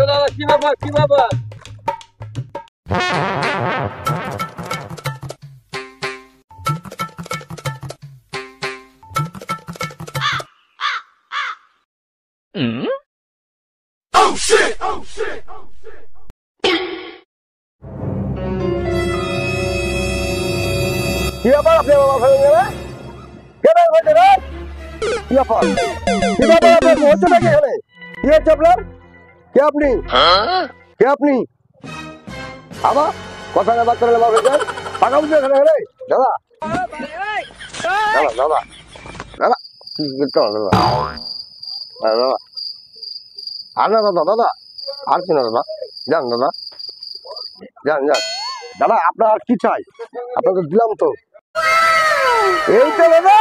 দাদা কি ব্যাপার কি ব্যাপার? Oh shit! Oh shit! Oh shit! কি ব্যাপার আপনি বাবা ফেলে গেলে? কেন হয়েছে রে? কি ব্যাপার? কি ব্যাপার আপনার হচ্ছে নাকি এখানে? কি হচ্ছে আপনার? কে আপনি? কে আপনি? আবার কথা না বার্তা বাবা ফেলে টাকা বুঝে এখানে গেলে? দাদা দাদা দাদা দাদা কি করতে হবে দাদা? দাদা আর না দাদা দাদা আর কি না দাদা যান দাদা যান যান দাদা আপনার আর কি চাই? আপনাকে দিলাম তো এই তো দাদা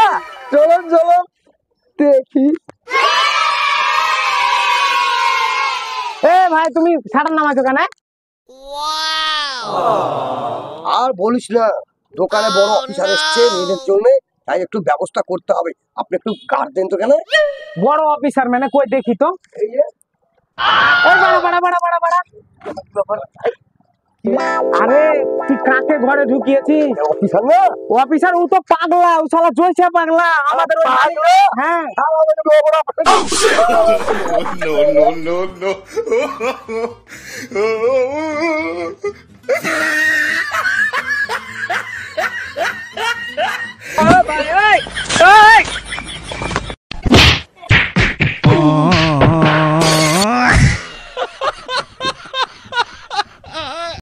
চলুন চলুন দেখি। এ ভাই তুমি ছাড়ার নামাছো কেন? আর বলিস না দোকানে বড় অফিসার এসছে মেয়েদের জন্য, তাই একটু ব্যবস্থা করতে হবে। আপনি একটু গার্ড দেন তো কেন? বড় অফিসার মানে কই দেখি তো। এই যে এই বাড়া বাড়া বাড়া বাড়া বাড়া। আরে তুই কাকে ঘরে ঢুকিয়েছিস? অফিসার না অফিসার ও তো পাগলা, ও শালা জয়ছে পাগলা আমাদের ওই পাগলা? হ্যাঁ Oh shit! No, no, no, no.